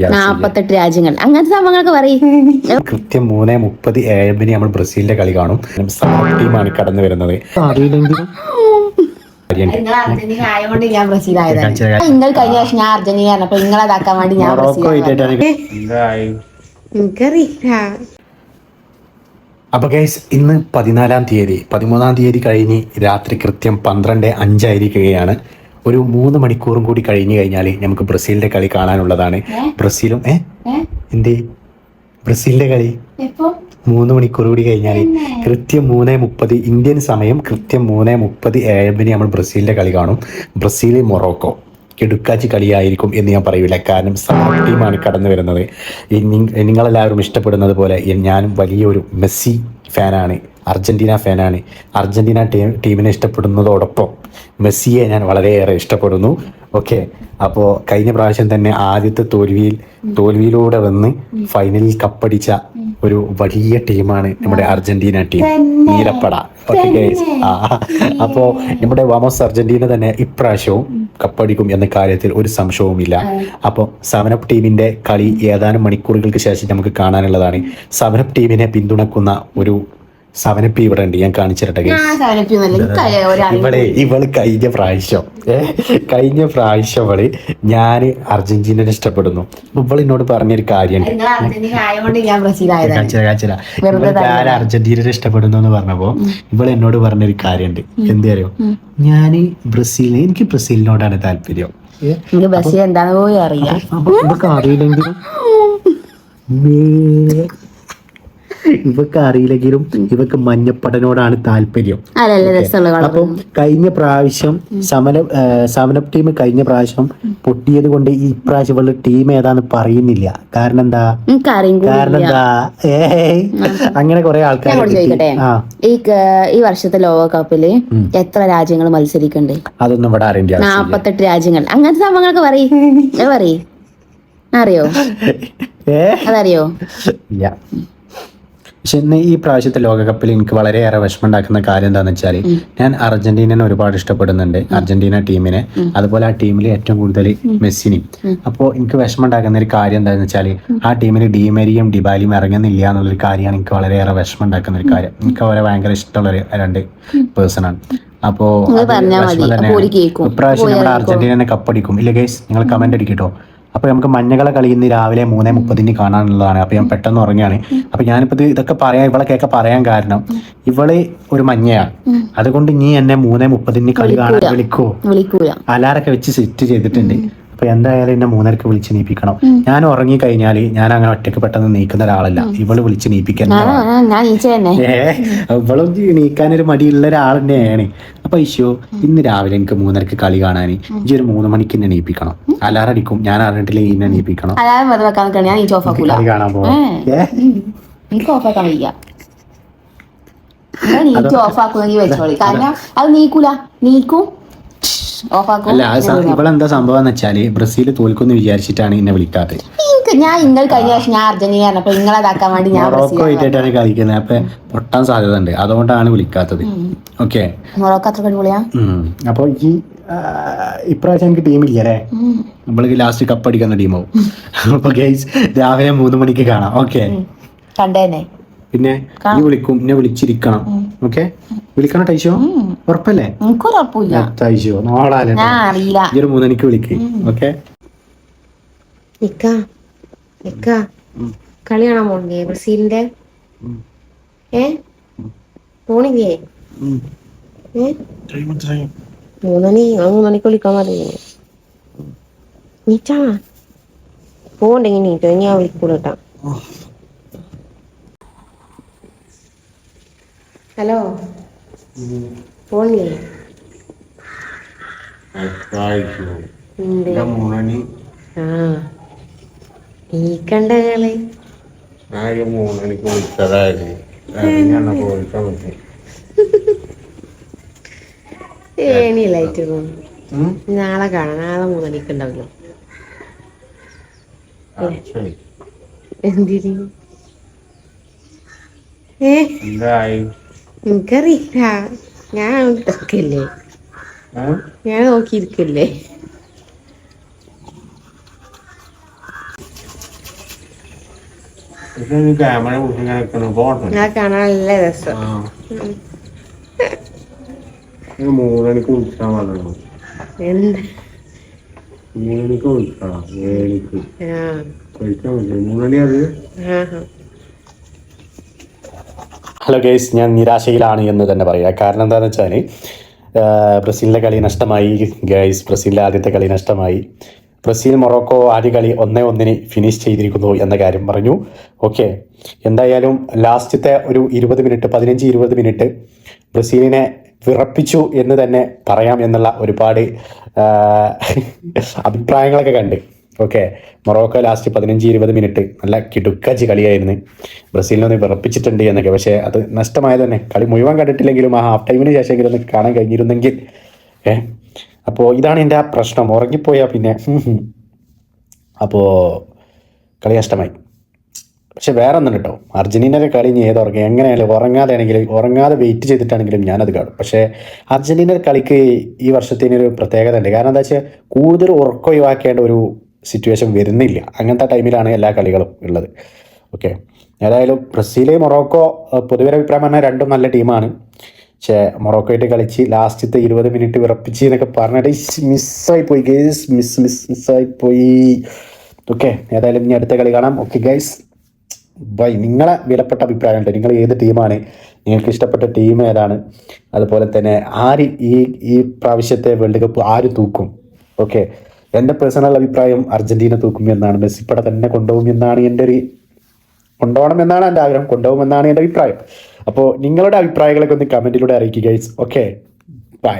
48 രാജ്യങ്ങൾ അങ്ങനത്തെ സംഭവങ്ങളൊക്കെ പറയും. കൃത്യം 3:30 AM നമ്മൾ ബ്രസീലിന്റെ കളി കാണും. ടീമാണ് കടന്നു വരുന്നത്. ഞാൻ ബ്രസീൽ ആയതാണ്. നിങ്ങൾ കഴിഞ്ഞ വർഷം ഞാൻ അർജന്റീന അപ്പൊ നിങ്ങളതാക്കാൻ വേണ്ടി ഞാൻ അപ്പൊ ഗൈസ്, ഇന്ന് 14-ാം തീയതി 13-ാം തീയതി കഴിഞ്ഞ് രാത്രി കൃത്യം 12:05 ആയിരിക്കുകയാണ്. ഒരു 3 മണിക്കൂറും കൂടി കഴിഞ്ഞു കഴിഞ്ഞാൽ നമുക്ക് ബ്രസീലിന്റെ കളി കാണാനുള്ളതാണ്. ബ്രസീലും എന്തേ ബ്രസീലിന്റെ കളി 3 മണിക്കൂർ കൂടി കഴിഞ്ഞാൽ കൃത്യം 3:30 ഇന്ത്യൻ സമയം കൃത്യം 3:30 AM നമ്മൾ ബ്രസീലിന്റെ കളി കാണും. ബ്രസീൽ മൊറോക്കോ കിടുക്കാച്ചി കളിയായിരിക്കും എന്ന് ഞാൻ പറയൂല. കാരണം സമർ ടീമാണ് കടന്നു വരുന്നത്. നിങ്ങളെല്ലാവരും ഇഷ്ടപ്പെടുന്നത് പോലെ ഞാനും വലിയൊരു മെസ്സി ഫാനാണ്, അർജന്റീന ഫാനാണ്. അർജന്റീന ടീമിനെ ഇഷ്ടപ്പെടുന്നതോടൊപ്പം മെസ്സിയെ ഞാൻ വളരെയേറെ ഇഷ്ടപ്പെടുന്നു. ഓക്കെ, അപ്പോൾ കഴിഞ്ഞ പ്രാവശ്യം തന്നെ ആദ്യത്തെ തോൽവിയിലൂടെ വന്ന് ഫൈനലിൽ കപ്പടിച്ച ഒരു വലിയ ടീമാണ് നമ്മുടെ അർജന്റീന ടീം, നീലപ്പട. ഓക്കെ ഗൈസ്, അപ്പോൾ നമ്മുടെ വാമോസ് അർജന്റീന തന്നെ ഇപ്രാവശ്യവും കപ്പടിക്കും എന്ന കാര്യത്തിൽ ഒരു സംശയവുമില്ല. അപ്പോൾ സെവനപ്പ് ടീമിന്റെ കളി ഏതാനും മണിക്കൂറുകൾക്ക് ശേഷം നമുക്ക് കാണാനുള്ളതാണ്. സെവനപ്പ് ടീമിനെ പിന്തുണക്കുന്ന ഒരു സെവനപ്പ് ഇവിടെ ഉണ്ട്, ഞാൻ കാണിച്ചിട്ടെ. ഇവള് കഴിഞ്ഞ പ്രാവശ്യം ഞാൻ അർജന്റീനനെ ഇഷ്ടപ്പെടുന്നു. ഇവളിനോട് പറഞ്ഞൊരു കാര്യമുണ്ട്, ഞാൻ അർജന്റീനനെ ഇഷ്ടപ്പെടുന്നു എന്ന് പറഞ്ഞപ്പോ ഇവൾ എന്നോട് പറഞ്ഞൊരു കാര്യമുണ്ട്. എന്താ അറിയോ, ഞാന് എനിക്ക് ബ്രസീലിനോടാണ് താല്പര്യം. എന്താണോ അറിയാം, അറിയില്ലെങ്കിലും ഇവക്ക് അറിയില്ലെങ്കിലും ഇവക്ക് മഞ്ഞപ്പടനോടാണ് താല്പര്യം. അപ്പം കഴിഞ്ഞ പ്രാവശ്യം സമനപ്പ് ടീം കഴിഞ്ഞ പ്രാവശ്യം പൊട്ടിയത് കൊണ്ട് ഈ പ്രാവശ്യം ഇവള് ടീം ഏതാന്ന് പറയുന്നില്ല. കാരണം എന്താ അങ്ങനെ കുറെ ആൾക്കാർ. ഈ വർഷത്തെ ലോകകപ്പില് എത്ര രാജ്യങ്ങൾ മത്സരിക്കണ്ടേ? അതൊന്നും ഇവിടെ അറിയണ്ട. 48 രാജ്യങ്ങൾ അങ്ങനത്തെ സംഭവങ്ങളൊക്കെ പറയും. അറിയോ? അതറിയോ? ഇല്ല. പക്ഷെ ഇന്ന് ഈ പ്രാവശ്യത്തെ ലോകകപ്പിൽ എനിക്ക് വളരെയേറെ വിഷമം ഉണ്ടാക്കുന്ന കാര്യം എന്താണെന്ന് വെച്ചാൽ, ഞാൻ അർജന്റീനനെ ഒരുപാട് ഇഷ്ടപ്പെടുന്നുണ്ട്, അർജന്റീന ടീമിനെ. അതുപോലെ ആ ടീമിൽ ഏറ്റവും കൂടുതൽ മെസ്സിനെയും. അപ്പോൾ എനിക്ക് വിഷമം ഉണ്ടാക്കുന്ന ഒരു കാര്യം എന്താണെന്ന് വെച്ചാൽ, ആ ടീമിൽ ഡിമേരിയും ഡിബാലിയും ഇറങ്ങുന്നില്ല എന്നുള്ളൊരു കാര്യമാണ് എനിക്ക് വളരെയേറെ വിഷമം ഉണ്ടാക്കുന്ന ഒരു കാര്യം. എനിക്ക് അവരെ ഭയങ്കര ഇഷ്ടമുള്ള രണ്ട് പേഴ്സണാണ്. അപ്പോ ഇപ്രാവശ്യം നമ്മുടെ അർജന്റീനനെ കപ്പടിക്കും ഇല്ല ഗൈസ്? നിങ്ങൾ കമന്റ് അടിക്കട്ടോ. അപ്പോൾ നമുക്ക് മഞ്ഞകളെ കളി ഇന്ന് രാവിലെ 3:30 കാണാനുള്ളതാണ്. അപ്പോൾ ഞാൻ പെട്ടെന്ന് ഉറങ്ങിയാണ്. അപ്പോൾ ഞാനിപ്പോൾ ഇതൊക്കെ ഇവളൊക്കെ പറയാൻ കാരണം, ഇവള് ഒരു മഞ്ഞയാണ്. അതുകൊണ്ട് നീ എന്നെ 3:30 കളി കാണാൻ വിളിക്കുവോ? അലാറൊക്കെ വെച്ച് സെറ്റ് ചെയ്തിട്ടുണ്ട്. അപ്പൊ എന്തായാലും എന്നെ 3:30 വിളിച്ച് നീപ്പിക്കണം. ഞാൻ ഉറങ്ങി കഴിഞ്ഞാല് ഞാൻ അങ്ങനെ ഒറ്റക്ക് പെട്ടെന്ന് നീക്കുന്ന ഒരാളല്ല. ഇവള് വിളിച്ച് നീപ്പിക്കാൻ, ഇവളും നീക്കാനൊരു മടിയുള്ള ഒരാൾ തന്നെയാണ്. അപ്പൊ ഇന്ന് രാവിലെ എനിക്ക് 3:30 കളി കാണാൻ ഈ ഒരു 3 മണിക്ക് എന്നെ നീപ്പിക്കണം. അലാറം അടിക്കും, ഞാൻ അറിഞ്ഞിട്ടില്ല എന്നെ നീപ്പിക്കണം. കളി കാണാൻ പോവാ. അല്ല, ഇവളെന്താ സംഭവം എന്ന് വെച്ചാല് ബ്രസീൽ തോൽക്കുന്നു വിചാരിച്ചിട്ടാണ് എന്നെ വിളിക്കാത്തത്. മൊറോക്കോ ആയിട്ടാണ് കളിക്കുന്നത്. അപ്പൊ പൊട്ടാൻ സാധ്യത ഉണ്ട്, അതുകൊണ്ടാണ് വിളിക്കാത്തത്. ഓക്കെ, അപ്പൊ ഈ ഇപ്രാവശ്യം എനിക്ക് ടീമില്ല അല്ലേ? നമ്മൾക്ക് ലാസ്റ്റ് കപ്പ് അടിക്കുന്ന ടീമാവും. അപ്പൊ ഗൈസ് രാവിലെ 3 മണിക്ക് കാണാം. ഓക്കെ, പിന്നെ നീ വിളിക്കും, എന്നെ വിളിച്ചിരിക്കണം. ഓക്കെ, വിളിക്കണം ടൈശോ, ഉറപ്പല്ലേ? ടൈശോ നാളെ 3 മണിക്ക് വിളിക്ക്. ഓക്കെ, കളി കാണാൻ പോണ്ടേ ബ്രസീലിന്റെ? പോണില്ലേ? 3 മണിക്ക് വിളിക്കാൻ മതി. നീച്ചാ പോണ്ടെങ്കിൽ നീറ്റോ, ഞാൻ വിളിക്കൂലട്ടാ. ഹലോ, പോണില്ലേ? ഈ കണ്ട കളി ഏണിയില്ലായിട്ട് നാളെ കാണാം. നാളെ 3 മണിക്ക് ഉണ്ടാവില്ലോ. എന്തിന്? എനിക്കറിയില്ല, ഞാൻ നോക്കിയിരിക്കല്ലേ. ക്യാമറ കുറിച്ച് ഞാൻ കാണാൻ നല്ല രസം. 3 മണിക്ക് വിളിച്ചാൽ പറഞ്ഞു. എന്ത് 3 മണിക്ക് വിളിക്കണം. 7 മണിക്ക് കഴിക്കാൻ പറ്റില്ല. 3 മണി അത്. ഹലോ ഗൈസ്, ഞാൻ നിരാശയിലാണ് എന്ന് തന്നെ പറയാം. കാരണം എന്താണെന്ന് വെച്ചാൽ ബ്രസീലിൻ്റെ കളി നഷ്ടമായി ഗൈസ്. ബ്രസീലിൻ്റെ ആദ്യത്തെ കളി നഷ്ടമായി. ബ്രസീൽ മൊറോക്കോ ആദ്യ കളി 1-1 ഫിനിഷ് ചെയ്തിരിക്കുന്നു എന്ന കാര്യം പറഞ്ഞു. ഓക്കെ, എന്തായാലും ലാസ്റ്റത്തെ ഒരു 15-20 മിനിറ്റ് ബ്രസീലിനെ വിറപ്പിച്ചു എന്ന് തന്നെ പറയാം എന്നുള്ള ഒരുപാട് അഭിപ്രായങ്ങളൊക്കെ കണ്ട്. ഓക്കെ, മൊറോക്കോ ലാസ്റ്റ് 15-20 മിനിറ്റ് നല്ല കിടുക്കാച്ചി കളിയായിരുന്നു, ബ്രസീലിനൊന്ന് വിറപ്പിച്ചിട്ടുണ്ട് എന്നൊക്കെ. പക്ഷേ അത് നഷ്ടമായത് തന്നെ. കളി മുഴുവൻ കണ്ടിട്ടില്ലെങ്കിലും ആ ഹാഫ് ടൈമിന് ശേഷമെങ്കിലും ഒന്ന് കാണാൻ കഴിഞ്ഞിരുന്നെങ്കിൽ. അപ്പോൾ ഇതാണ് എൻ്റെ ആ പ്രശ്നം, ഉറങ്ങിപ്പോയാൽ പിന്നെ അപ്പോൾ കളി നഷ്ടമായി. പക്ഷെ വേറെ ഒന്നും കേട്ടോ, അർജൻറ്റീനയുടെ കളി ഇനി ഏതുറങ്ങി എങ്ങനെയായാലും ഉറങ്ങാതെ വെയിറ്റ് ചെയ്തിട്ടാണെങ്കിലും ഞാനത് കാണും. പക്ഷേ അർജൻറ്റീനയുടെ കളിക്ക് ഈ വർഷത്തിനൊരു പ്രത്യേകത ഉണ്ട്. കാരണം എന്താ വെച്ചാൽ കൂടുതൽ ഉറക്കം ഒഴിവാക്കേണ്ട ഒരു സിറ്റുവേഷൻ വരുന്നില്ല. അങ്ങനത്തെ ടൈമിലാണ് എല്ലാ കളികളും ഉള്ളത്. ഓക്കെ, ഏതായാലും ബ്രസീൽ മൊറോക്കോ പൊതുവെ അഭിപ്രായം പറഞ്ഞാൽ രണ്ടും നല്ല ടീമാണ്. പക്ഷേ മൊറോക്കോയിട്ട് കളിച്ച് ലാസ്റ്റത്തെ 20 മിനിറ്റ് വിറപ്പിച്ച് എന്നൊക്കെ പറഞ്ഞിട്ട് മിസ്സായി പോയി ഗൈസ്. മിസ്സായി പോയി. ഓക്കെ, ഏതായാലും ഇനി അടുത്ത കളി കാണാം. Okay guys, bye. നിങ്ങളെ വിലപ്പെട്ട അഭിപ്രായം ഉണ്ട്. നിങ്ങൾ ഏത് ടീമാണ്, നിങ്ങൾക്ക് ഇഷ്ടപ്പെട്ട ടീം ഏതാണ്, അതുപോലെ തന്നെ ആര് ഈ പ്രാവശ്യത്തെ വേൾഡ് കപ്പ് ആര് തൂക്കും? ഓക്കെ, എൻ്റെ പേഴ്സണൽ അഭിപ്രായം അർജൻറ്റീന തൂക്കും എന്നാണ്. മെസ്സിപ്പട തന്നെ കൊണ്ടുപോകും എന്നാണ് കൊണ്ടുപോകണമെന്നാണ് എൻ്റെ ആഗ്രഹം, കൊണ്ടുപോകുമെന്നാണ് എൻ്റെ അഭിപ്രായം. അപ്പോൾ നിങ്ങളുടെ അഭിപ്രായങ്ങളൊക്കെ ഒന്ന് കമൻറ്റിലൂടെ അറിയിക്കുക ഗൈസ്. Okay, by.